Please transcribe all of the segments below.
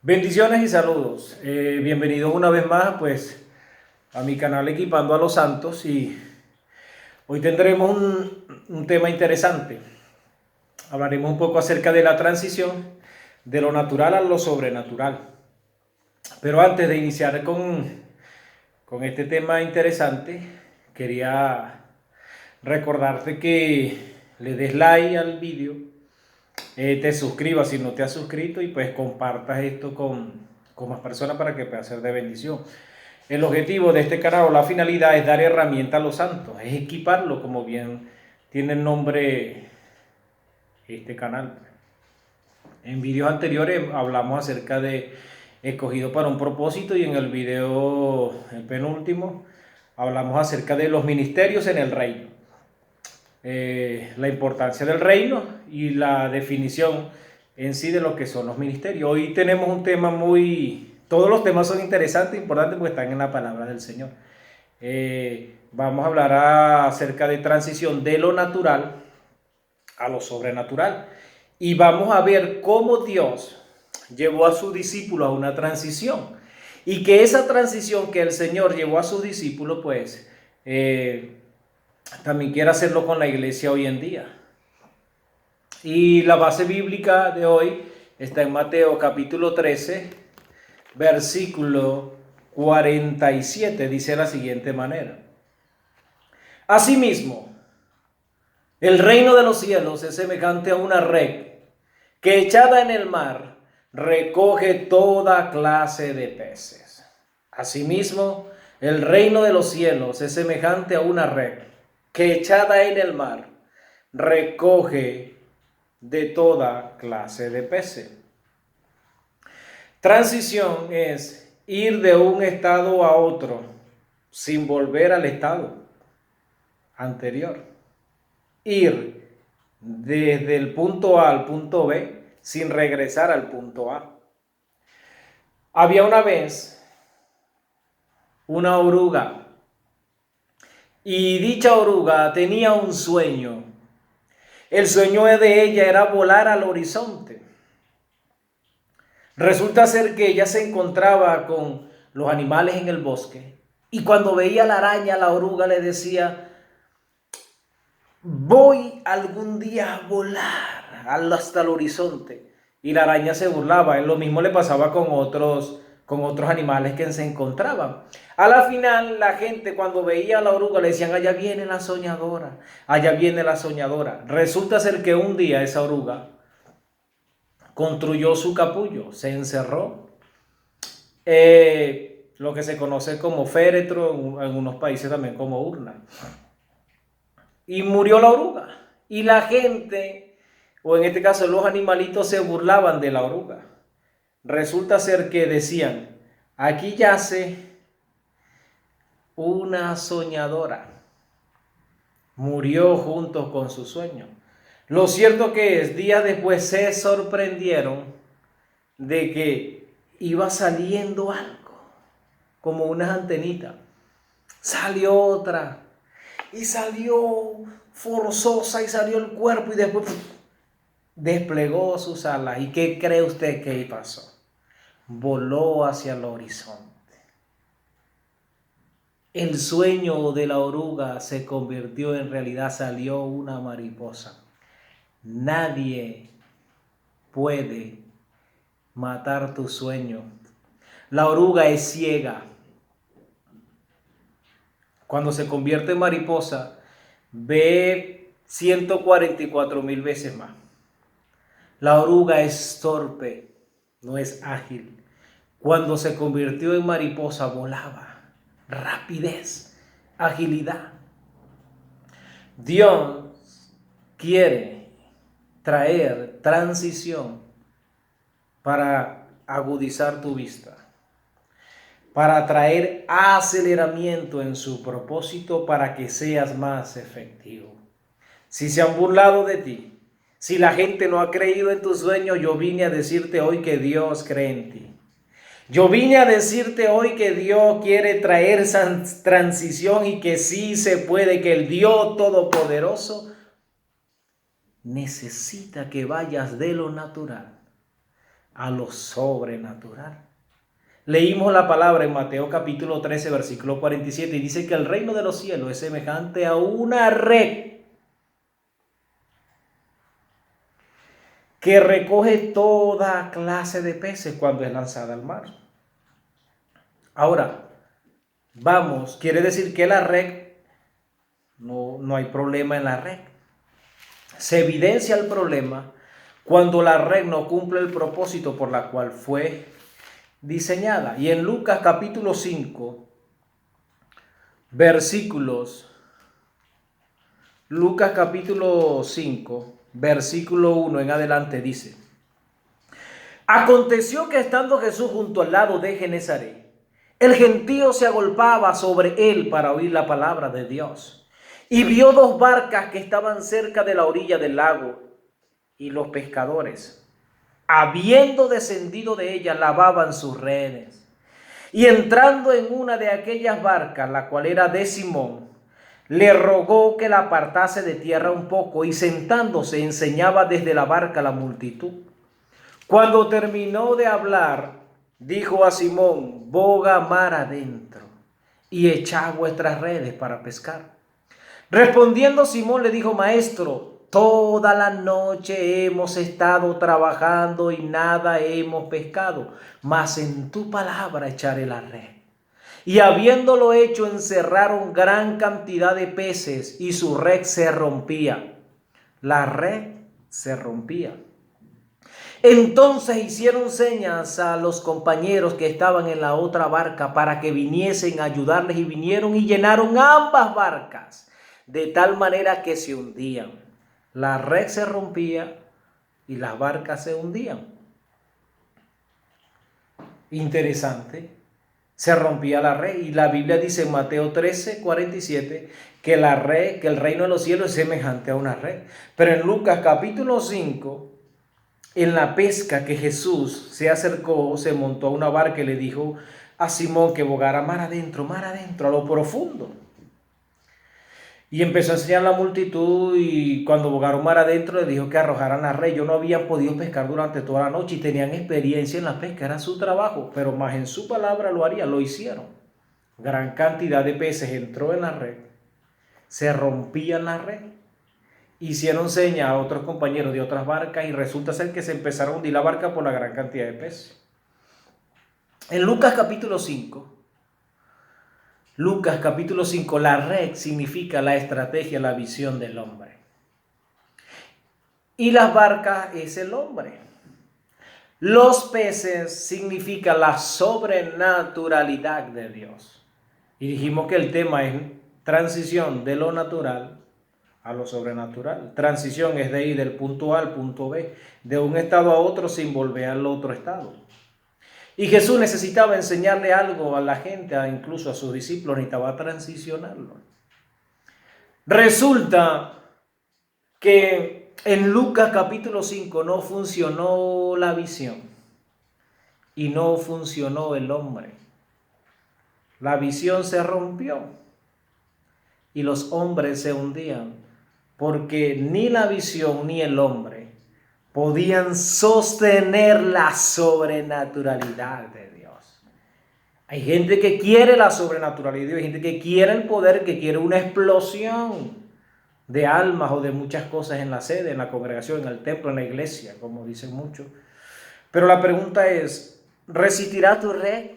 Bendiciones y saludos. Bienvenidos una vez más, a mi canal Equipando a los Santos, y hoy tendremos un tema interesante. Hablaremos un poco acerca de la transición de lo natural a lo sobrenatural. Pero antes de iniciar con este tema interesante, quería recordarte que le des like al vídeo, te suscribas si no te has suscrito y pues compartas esto con más personas para que pueda ser de bendición. El objetivo de este canal o la finalidad es dar herramientas a los santos, es equiparlo, como bien tiene el nombre este canal. En vídeos anteriores hablamos acerca de escogido para un propósito, y en el video, el penúltimo, hablamos acerca de los ministerios en el reino. La importancia del reino y la definición en sí de lo que son los ministerios. Hoy tenemos un tema todos los temas son interesantes e importantes porque están en la palabra del Señor. Vamos a hablar acerca de transición de lo natural a lo sobrenatural. Y vamos a ver cómo Dios llevó a sus discípulos a una transición. Y que esa transición que el Señor llevó a sus discípulos, también quiere hacerlo con la iglesia hoy en día. Y la base bíblica de hoy está en Mateo capítulo 13, versículo 47. Dice de la siguiente manera: Asimismo, el reino de los cielos es semejante a una red que, echada en el mar, recoge toda clase de peces. Asimismo, el reino de los cielos es semejante a una red que, echada en el mar, recoge de toda clase de peces. Transición es ir de un estado a otro sin volver al estado anterior. Ir desde el punto A al punto B sin regresar al punto A. Había una vez una oruga, y dicha oruga tenía un sueño. El sueño de ella era volar al horizonte. Resulta ser que ella se encontraba con los animales en el bosque, y cuando veía la araña, la oruga le decía: voy algún día a volar hasta el horizonte. Y la araña se burlaba. Lo mismo le pasaba con otros animales que se encontraban. A la final, la gente, cuando veía a la oruga, le decían: allá viene la soñadora, allá viene la soñadora. Resulta ser que un día esa oruga construyó su capullo, se encerró, lo que se conoce como féretro, en algunos países también como urna, y murió la oruga. Y la gente, o en este caso los animalitos, se burlaban de la oruga. Resulta ser que decían: aquí yace una soñadora, murió junto con su sueño. Lo cierto que es, días después se sorprendieron de que iba saliendo algo, como unas antenitas. Salió otra, y salió forzosa, y salió el cuerpo, y después desplegó sus alas. ¿Y qué cree usted que pasó? Voló hacia el horizonte. El sueño de la oruga se convirtió en realidad, salió una mariposa. Nadie puede matar tu sueño. La oruga es ciega. Cuando se convierte en mariposa, ve 144,000 veces más. La oruga es torpe, no es ágil. Cuando se convirtió en mariposa, volaba. Rapidez, agilidad. Dios quiere traer transición para agudizar tu vista, para traer aceleramiento en su propósito, para que seas más efectivo. Si se han burlado de ti, si la gente no ha creído en tus sueños, yo vine a decirte hoy que Dios cree en ti. Yo vine a decirte hoy que Dios quiere traer esa transición, y que sí se puede, que el Dios Todopoderoso necesita que vayas de lo natural a lo sobrenatural. Leímos la palabra en Mateo capítulo 13, versículo 47, y dice que el reino de los cielos es semejante a una red que recoge toda clase de peces cuando es lanzada al mar. Ahora, vamos, quiere decir que la red, no hay problema en la red. Se evidencia el problema cuando la red no cumple el propósito por la cual fue diseñada. Y en Lucas capítulo 5, Lucas capítulo 5, versículo 1 en adelante dice: Aconteció que estando Jesús junto al lado de Genezaret, el gentío se agolpaba sobre él para oír la palabra de Dios. Y vio dos barcas que estaban cerca de la orilla del lago, y los pescadores, habiendo descendido de ellas, lavaban sus redes. Y entrando en una de aquellas barcas, la cual era de Simón, le rogó que la apartase de tierra un poco, y sentándose enseñaba desde la barca a la multitud. Cuando terminó de hablar, dijo a Simón: boga mar adentro y echad vuestras redes para pescar. Respondiendo Simón le dijo: Maestro, toda la noche hemos estado trabajando y nada hemos pescado, mas en tu palabra echaré la red. Y habiéndolo hecho, encerraron gran cantidad de peces, y su red se rompía. La red se rompía. Entonces hicieron señas a los compañeros que estaban en la otra barca para que viniesen a ayudarles, y vinieron y llenaron ambas barcas, de tal manera que se hundían. La red se rompía y las barcas se hundían. Interesante. Se rompía la red, y la Biblia dice en Mateo 13, 47 que la red, que el reino de los cielos es semejante a una red. Pero en Lucas capítulo 5, en la pesca, que Jesús se acercó, se montó a una barca y le dijo a Simón que bogara mar adentro, a lo profundo. Y empezó a enseñar a la multitud, y cuando bogaron mar adentro le dijo que arrojaran la red. Ellos no habían podido pescar durante toda la noche y tenían experiencia en la pesca, era su trabajo, pero más en su palabra lo harían, lo hicieron. Gran cantidad de peces entró en la red, se rompían la red. Hicieron señas a otros compañeros de otras barcas, y resulta ser que se empezaron a hundir la barca por la gran cantidad de peces. En Lucas capítulo 5, la red significa la estrategia, la visión del hombre. Y las barcas es el hombre. Los peces significa la sobrenaturalidad de Dios. Y dijimos que el tema es transición de lo natural a lo sobrenatural. Transición es de ir del punto A al punto B, de un estado a otro sin volver al otro estado. Y Jesús necesitaba enseñarle algo a la gente, incluso a sus discípulos, necesitaba transicionarlo. Resulta que en Lucas capítulo 5 no funcionó la visión y no funcionó el hombre. La visión se rompió y los hombres se hundían, porque ni la visión ni el hombre podían sostener la sobrenaturalidad de Dios. Hay gente que quiere la sobrenaturalidad de Dios, hay gente que quiere el poder, que quiere una explosión de almas o de muchas cosas en la sede, en la congregación, en el templo, en la iglesia, como dicen muchos. Pero la pregunta es: ¿resistirá tu red?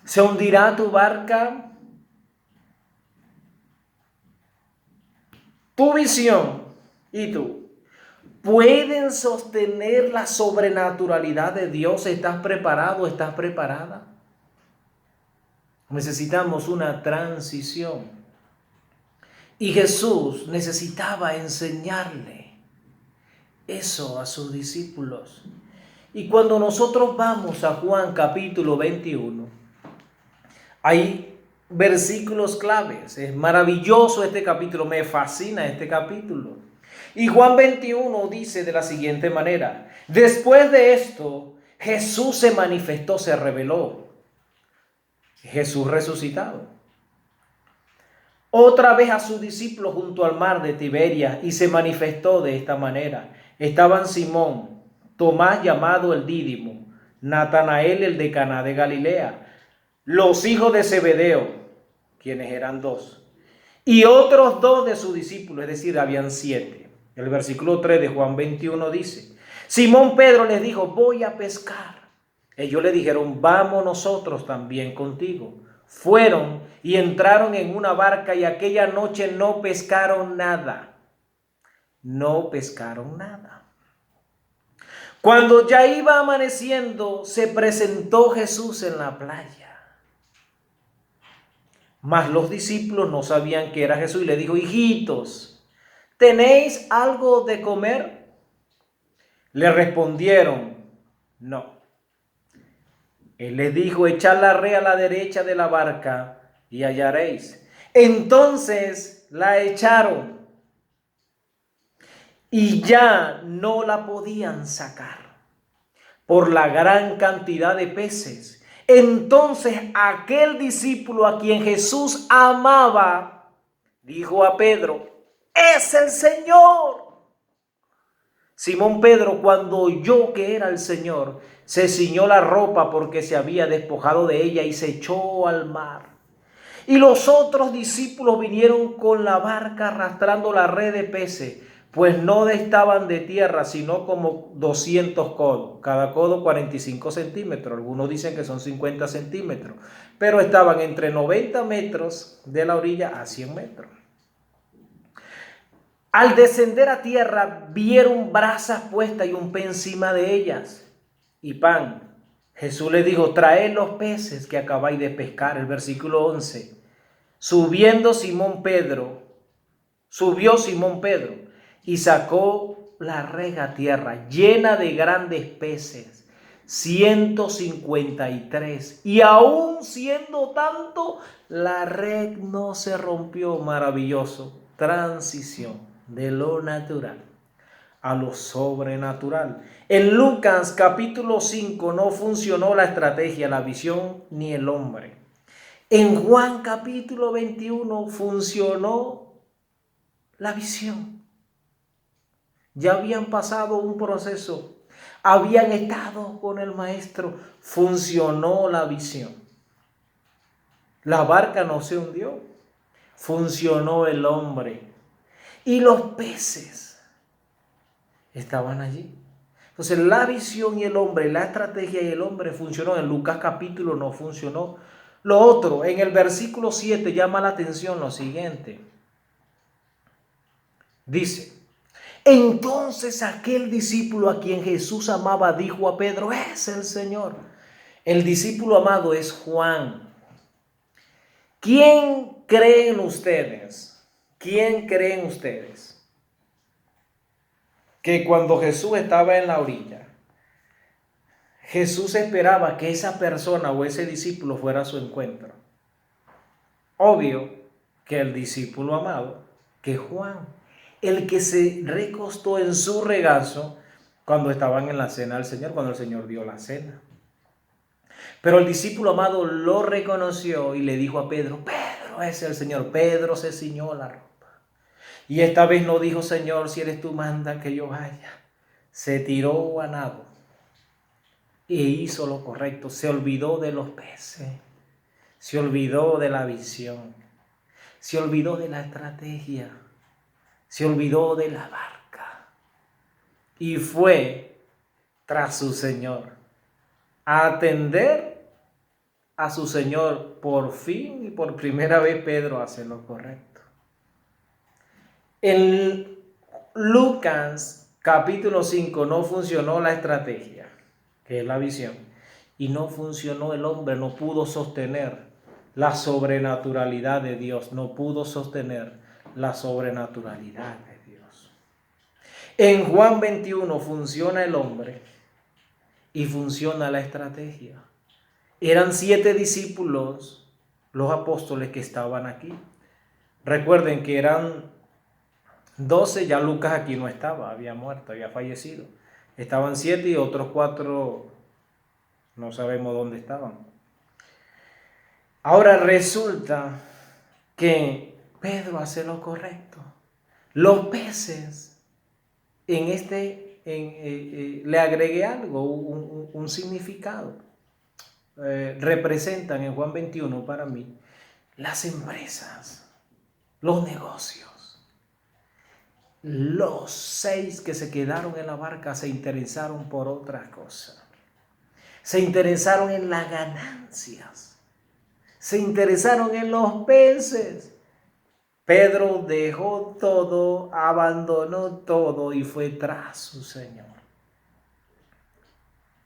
¿Se hundirá tu barca? Tu visión y tú pueden sostener la sobrenaturalidad de Dios. ¿Estás preparado? ¿Estás preparada? Necesitamos una transición. Y Jesús necesitaba enseñarle eso a sus discípulos. Y cuando nosotros vamos a Juan capítulo 21, hay versículos claves. Es maravilloso este capítulo, me fascina este capítulo. Y Juan 21 dice de la siguiente manera: después de esto, Jesús se manifestó, se reveló. Jesús resucitado. Otra vez a sus discípulos junto al mar de Tiberias, y se manifestó de esta manera. Estaban Simón, Tomás llamado el Dídimo, Natanael el de Caná de Galilea, los hijos de Zebedeo, quienes eran dos, y otros dos de sus discípulos, es decir, habían 7. El versículo 3 de Juan 21 dice, Simón Pedro les dijo, voy a pescar. Ellos le dijeron, vamos nosotros también contigo. Fueron y entraron en una barca y aquella noche no pescaron nada. No pescaron nada. Cuando ya iba amaneciendo, se presentó Jesús en la playa. Mas los discípulos no sabían que era Jesús y le dijo, hijitos, ¿tenéis algo de comer? Le respondieron, no. Él les dijo, echad la red a la derecha de la barca y hallaréis. Entonces la echaron y ya no la podían sacar por la gran cantidad de peces. Entonces aquel discípulo a quien Jesús amaba, dijo a Pedro, ¡es el Señor! Simón Pedro, cuando oyó que era el Señor, se ciñó la ropa porque se había despojado de ella y se echó al mar. Y los otros discípulos vinieron con la barca arrastrando la red de peces, pues no estaban de tierra, sino como 200 codos, cada codo 45 centímetros, algunos dicen que son 50 centímetros, pero estaban entre 90 metros de la orilla a 100 metros. Al descender a tierra, vieron brasas puestas y un pez encima de ellas y pan. Jesús les dijo, traed los peces que acabáis de pescar. El versículo 11. Subió Simón Pedro y sacó la red a tierra llena de grandes peces, 153. Y aún siendo tanto, la red no se rompió. Maravilloso. Transición de lo natural a lo sobrenatural. En Lucas capítulo 5 no funcionó la estrategia, la visión ni el hombre. En Juan capítulo 21 funcionó la visión. Ya habían pasado un proceso, habían estado con el maestro, funcionó la visión. La barca no se hundió, funcionó el hombre. Y los peces estaban allí. Entonces la visión y el hombre, la estrategia y el hombre funcionó. En Lucas capítulo no funcionó. Lo otro, en el versículo 7 llama la atención lo siguiente. Dice, entonces aquel discípulo a quien Jesús amaba dijo a Pedro, es el Señor. El discípulo amado es Juan. ¿Quién creen ustedes? ¿Quién creen ustedes que cuando Jesús estaba en la orilla, Jesús esperaba que esa persona o ese discípulo fuera a su encuentro? Obvio que el discípulo amado, que Juan, el que se recostó en su regazo cuando estaban en la cena del Señor, cuando el Señor dio la cena. Pero el discípulo amado lo reconoció y le dijo a Pedro, Pedro es el Señor. Pedro se ciñó la ropa. Y esta vez no dijo, Señor, si eres tú, manda que yo vaya. Se tiró a nado e hizo lo correcto. Se olvidó de los peces, se olvidó de la visión, se olvidó de la estrategia, se olvidó de la barca y fue tras su Señor a atender a su Señor. Por fin y por primera vez Pedro hace lo correcto. En Lucas capítulo 5 no funcionó la estrategia, que es la visión, y no funcionó el hombre, no pudo sostener la sobrenaturalidad de Dios, no pudo sostener la sobrenaturalidad de Dios. En Juan 21 funciona el hombre y funciona la estrategia. Eran 7 discípulos, los apóstoles que estaban aquí. Recuerden que eran 12, ya Lucas aquí no estaba, había muerto, había fallecido. Estaban 7 y otros 4 no sabemos dónde estaban. Ahora resulta que Pedro hace lo correcto. Los peces en este le agregué algo, un significado. Representan en Juan 21 para mí las empresas, los negocios. Los 6 que se quedaron en la barca se interesaron por otra cosa. Se interesaron en las ganancias. Se interesaron en los peces. Pedro dejó todo, abandonó todo y fue tras su Señor.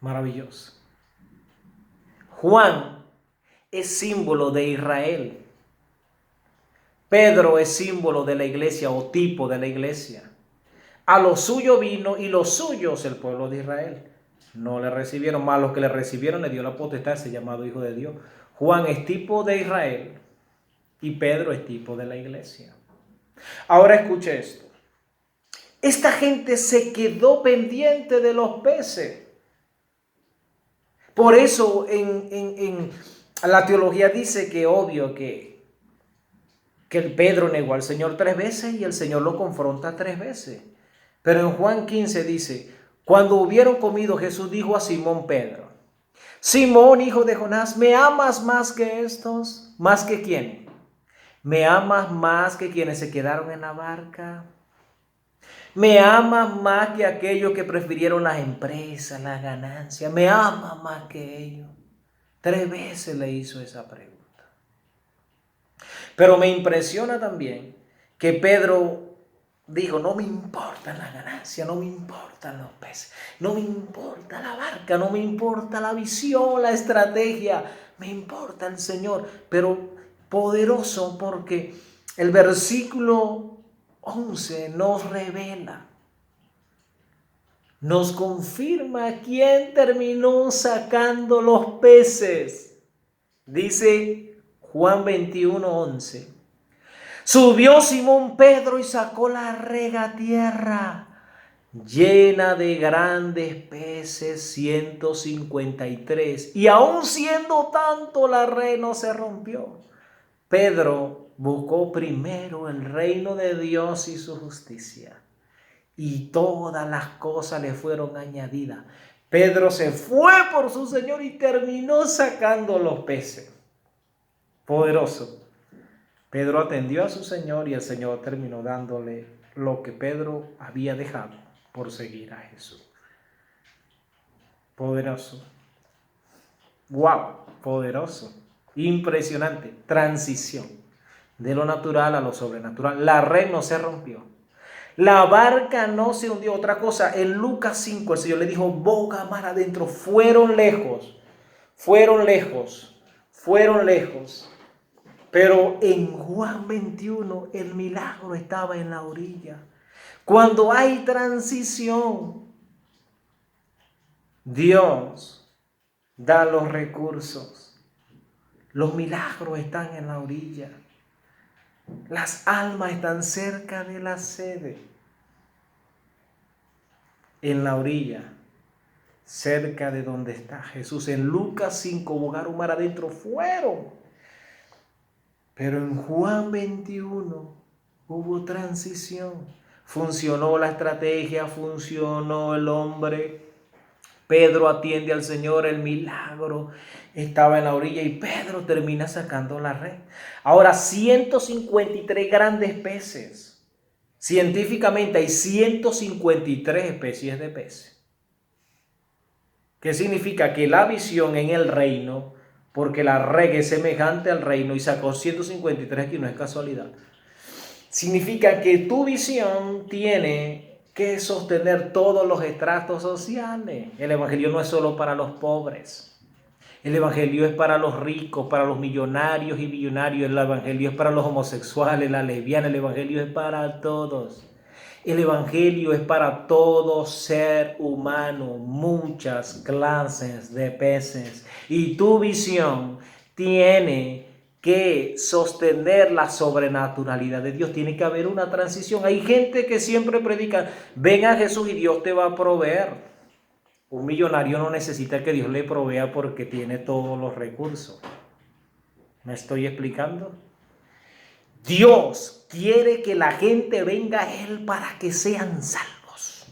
Maravilloso. Juan es símbolo de Israel. Pedro es símbolo de la iglesia o tipo de la iglesia. A lo suyo vino y los suyos, el pueblo de Israel, no le recibieron. Más los que le recibieron le dio la potestad de ser llamado hijo de Dios. Juan es tipo de Israel y Pedro es tipo de la iglesia. Ahora escuche esto. Esta gente se quedó pendiente de los peces. Por eso en la teología dice que obvio que el Pedro negó al Señor 3 veces y el Señor lo confronta 3 veces. Pero en Juan 15 dice, cuando hubieron comido, Jesús dijo a Simón Pedro, Simón, hijo de Jonás, ¿me amas más que estos? ¿Más que quién? ¿Me amas más que quienes se quedaron en la barca? ¿Me amas más que aquellos que prefirieron las empresas, las ganancias? ¿Me amas más que ellos? 3 veces le hizo esa pregunta. Pero me impresiona también que Pedro dijo, no me importan las ganancias, no me importan los peces, no me importa la barca, no me importa la visión, la estrategia, me importa el Señor. Pero poderoso porque el versículo 11 nos revela, nos confirma quién terminó sacando los peces. Dice Juan 21:11. Subió Simón Pedro y sacó la red a tierra, llena de grandes peces, 153. Y aun siendo tanto, la red no se rompió. Pedro buscó primero el reino de Dios y su justicia, y todas las cosas le fueron añadidas. Pedro se fue por su Señor y terminó sacando los peces. Poderoso. Pedro atendió a su Señor y el Señor terminó dándole lo que Pedro había dejado por seguir a Jesús. Poderoso. Wow, poderoso. Impresionante. Transición de lo natural a lo sobrenatural. La red no se rompió. La barca no se hundió. Otra cosa, en Lucas 5 el Señor le dijo, boga mar adentro. Fueron lejos. Pero en Juan 21 el milagro estaba en la orilla. Cuando hay transición, Dios da los recursos. Los milagros están en la orilla. Las almas están cerca de la sede. En la orilla, cerca de donde está Jesús. En Lucas 5, bogaron mar adentro, fueron. Pero en Juan 21 hubo transición. Funcionó la estrategia, funcionó el hombre. Pedro atiende al Señor, el milagro estaba en la orilla y Pedro termina sacando la red. Ahora, 153 grandes peces. Científicamente hay 153 especies de peces. ¿Qué significa? Que la visión en el reino, porque la red es semejante al reino y sacó 153 aquí, no es casualidad. Significa que tu visión tiene que sostener todos los estratos sociales. El evangelio no es solo para los pobres. El evangelio es para los ricos, para los millonarios y billonarios. El evangelio es para los homosexuales, las lesbianas. El evangelio es para todos. El evangelio es para todo ser humano, muchas clases de peces. Y tu visión tiene que sostener la sobrenaturalidad de Dios. Tiene que haber una transición. Hay gente que siempre predica, ven a Jesús y Dios te va a proveer. Un millonario no necesita que Dios le provea porque tiene todos los recursos. ¿Me estoy explicando? Dios quiere que la gente venga a Él para que sean salvos.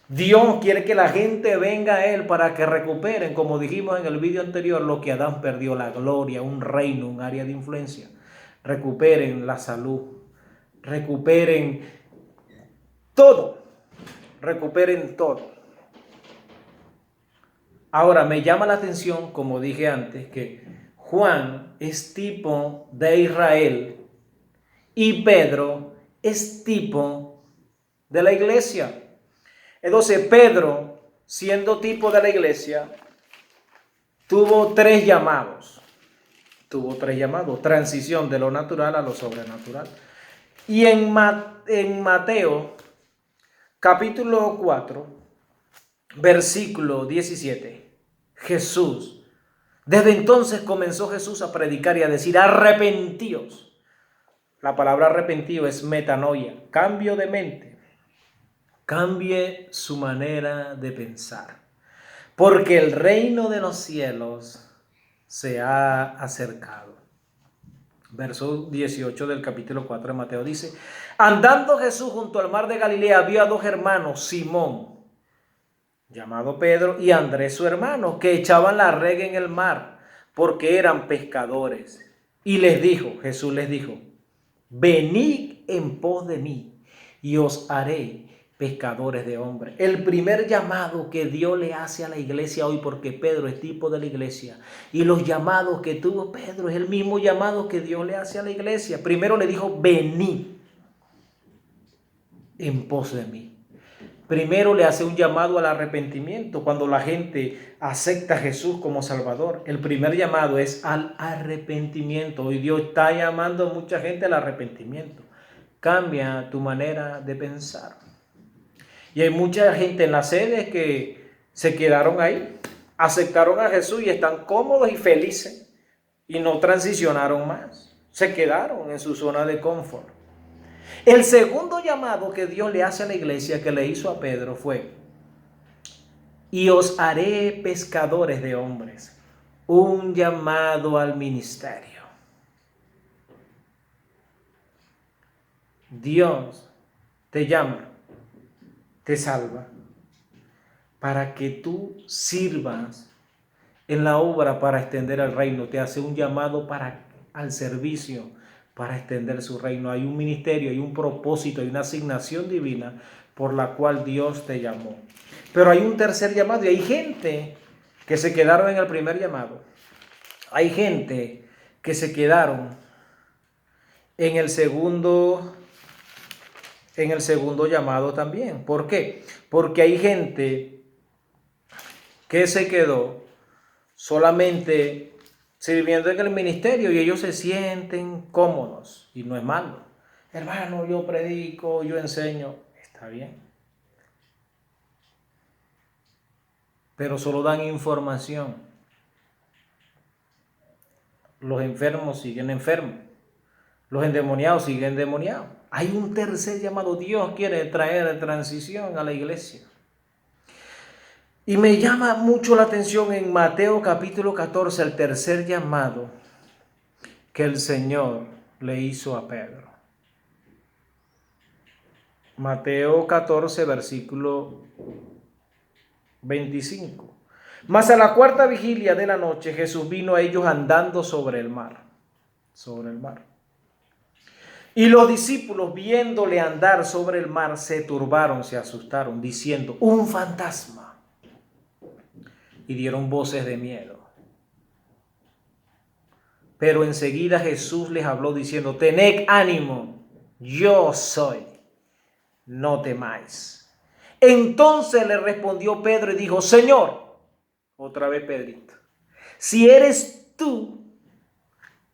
Dios quiere que la gente venga a Él para que recuperen, como dijimos en el vídeo anterior, lo que Adán perdió, la gloria, un reino, un área de influencia. Recuperen la salud, recuperen todo, recuperen todo. Ahora, me llama la atención, como dije antes, que Juan es tipo de Israel y Pedro es tipo de la iglesia. Entonces, Pedro, siendo tipo de la iglesia, tuvo tres llamados. Transición de lo natural a lo sobrenatural. Y en Mateo, capítulo 4, versículo 17, Jesús, desde entonces comenzó Jesús a predicar y a decir, arrepentíos. La palabra arrepentido es metanoia, cambio de mente. Cambie su manera de pensar, porque el reino de los cielos se ha acercado. Verso 18 del capítulo 4 de Mateo dice, andando Jesús junto al mar de Galilea, vio a dos hermanos, Simón, llamado Pedro, y Andrés su hermano, que echaban la red en el mar, porque eran pescadores. Y Jesús les dijo, venid en pos de mí, y os haré pescadores de hombres. El primer llamado que Dios le hace a la iglesia hoy, porque Pedro es tipo de la iglesia, y los llamados que tuvo Pedro es el mismo llamado que Dios le hace a la iglesia. Primero le dijo, venid en pos de mí. Primero le hace un llamado al arrepentimiento. Cuando la gente acepta a Jesús como Salvador, el primer llamado es al arrepentimiento. Hoy Dios está llamando a mucha gente al arrepentimiento. Cambia tu manera de pensar. Y hay mucha gente en las sedes que se quedaron ahí, aceptaron a Jesús y están cómodos y felices y no transicionaron más. Se quedaron en su zona de confort. El segundo llamado que Dios le hace a la iglesia, que le hizo a Pedro, fue, y os haré pescadores de hombres. Un llamado al ministerio. Dios te llama, te salva, para que tú sirvas en la obra para extender el reino. Te hace un llamado al servicio, para extender su reino. Hay un ministerio, hay un propósito, hay una asignación divina por la cual Dios te llamó. Pero hay un tercer llamado y hay gente que se quedaron en el primer llamado. Hay gente que se quedaron en el segundo llamado también. ¿Por qué? Porque hay gente que se quedó solamente sirviendo en el ministerio y ellos se sienten cómodos y no es malo. Hermano, yo predico, yo enseño, está bien. Pero solo dan información. Los enfermos siguen enfermos. Los endemoniados siguen endemoniados. Hay un tercer llamado. Dios quiere traer transición a la iglesia. Y me llama mucho la atención en Mateo capítulo 14, el tercer llamado que el Señor le hizo a Pedro. Mateo 14, versículo 25. Mas a la cuarta vigilia de la noche Jesús vino a ellos andando sobre el mar. Sobre el mar. Y los discípulos, viéndole andar sobre el mar, se turbaron, se asustaron, diciendo, un fantasma. Y dieron voces de miedo. Pero enseguida Jesús les habló diciendo, tened ánimo, yo soy, no temáis. Entonces le respondió Pedro y dijo, Señor, otra vez Pedrito, si eres tú,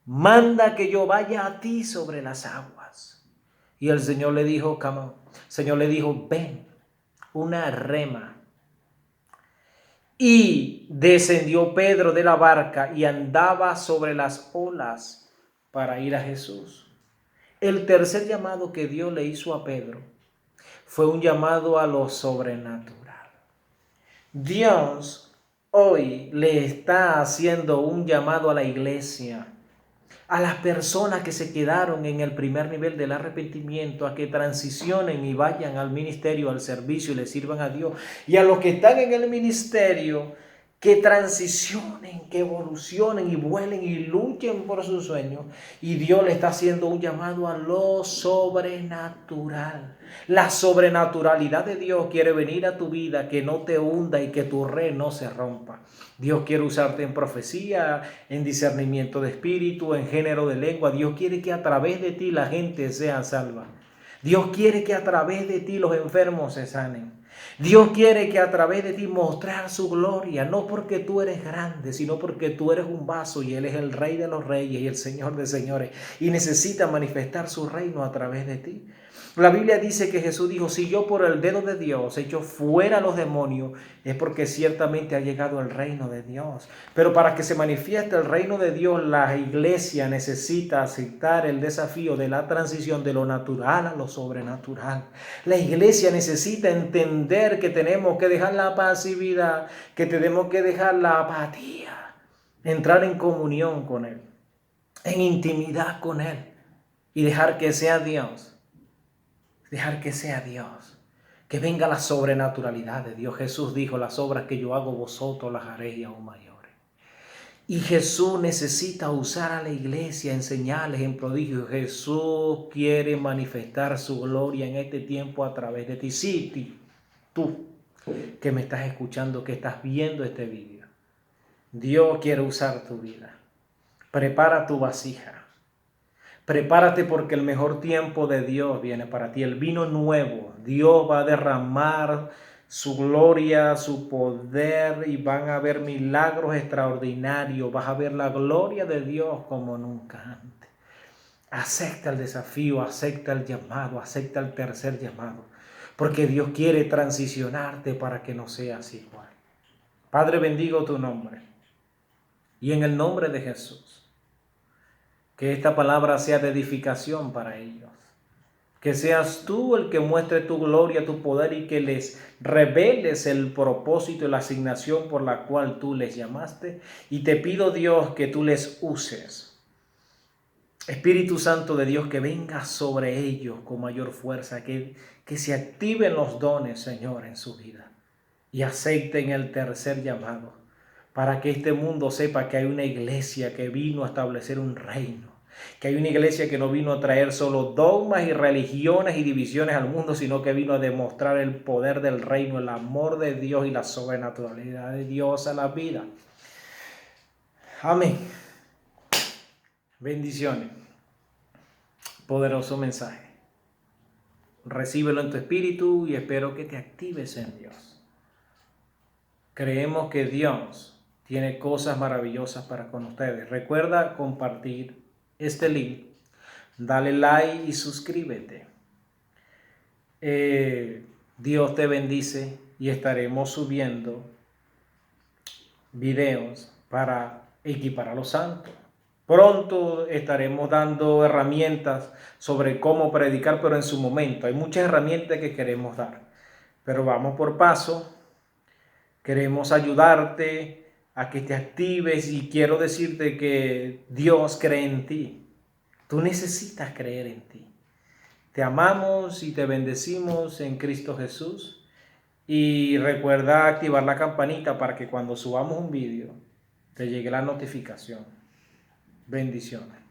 manda que yo vaya a ti sobre las aguas. Y el Señor le dijo, ven, una rema. Y descendió Pedro de la barca y andaba sobre las olas para ir a Jesús. El tercer llamado que Dios le hizo a Pedro fue un llamado a lo sobrenatural. Dios hoy le está haciendo un llamado a la iglesia a las personas que se quedaron en el primer nivel del arrepentimiento, a que transicionen y vayan al ministerio, al servicio y le sirvan a Dios. Y a los que están en el ministerio, que transicionen, que evolucionen y vuelen y luchen por sus sueños. Y Dios le está haciendo un llamado a lo sobrenatural. La sobrenaturalidad de Dios quiere venir a tu vida, que no te hunda y que tu red no se rompa. Dios quiere usarte en profecía, en discernimiento de espíritu, en género de lengua. Dios quiere que a través de ti la gente sea salva. Dios quiere que a través de ti los enfermos se sanen. Dios quiere que a través de ti mostrar su gloria, no porque tú eres grande, sino porque tú eres un vaso y Él es el Rey de los Reyes y el Señor de Señores y necesita manifestar su reino a través de ti. La Biblia dice que Jesús dijo, si yo por el dedo de Dios echo fuera a los demonios, es porque ciertamente ha llegado el reino de Dios. Pero para que se manifieste el reino de Dios, la iglesia necesita aceptar el desafío de la transición de lo natural a lo sobrenatural. La iglesia necesita entender que tenemos que dejar la pasividad, que tenemos que dejar la apatía, entrar en comunión con Él, en intimidad con Él y dejar que sea Dios. Dejar que sea Dios, que venga la sobrenaturalidad de Dios. Jesús dijo, las obras que yo hago vosotros las haréis y aún mayores. Y Jesús necesita usar a la iglesia en señales, en prodigios. Jesús quiere manifestar su gloria en este tiempo a través de ti. Sí, tú que me estás escuchando, que estás viendo este video. Dios quiere usar tu vida. Prepara tu vasija. Prepárate porque el mejor tiempo de Dios viene para ti. El vino nuevo. Dios va a derramar su gloria, su poder y van a haber milagros extraordinarios. Vas a ver la gloria de Dios como nunca antes. Acepta el desafío, acepta el llamado, acepta el tercer llamado. Porque Dios quiere transicionarte para que no seas igual. Padre, bendigo tu nombre. Y en el nombre de Jesús. Que esta palabra sea de edificación para ellos. Que seas tú el que muestre tu gloria, tu poder y que les reveles el propósito y la asignación por la cual tú les llamaste. Y te pido, Dios, que tú les uses. Espíritu Santo de Dios, que venga sobre ellos con mayor fuerza, que se activen los dones, Señor, en su vida. Y acepten el tercer llamado. Para que este mundo sepa que hay una iglesia que vino a establecer un reino, que hay una iglesia que no vino a traer solo dogmas y religiones y divisiones al mundo, sino que vino a demostrar el poder del reino, el amor de Dios y la sobrenaturalidad de Dios a la vida. Amén. Bendiciones. Poderoso mensaje. Recíbelo en tu espíritu y espero que te actives en Dios. Creemos que Dios tiene cosas maravillosas para con ustedes. Recuerda compartir este link, dale like y suscríbete. Dios te bendice y estaremos subiendo videos para equipar a los santos. Pronto estaremos dando herramientas sobre cómo predicar, pero en su momento. Hay muchas herramientas que queremos dar, pero vamos por paso. Queremos ayudarte a que te actives y quiero decirte que Dios cree en ti. Tú necesitas creer en ti. Te amamos y te bendecimos en Cristo Jesús. Y recuerda activar la campanita para que cuando subamos un vídeo te llegue la notificación. Bendiciones.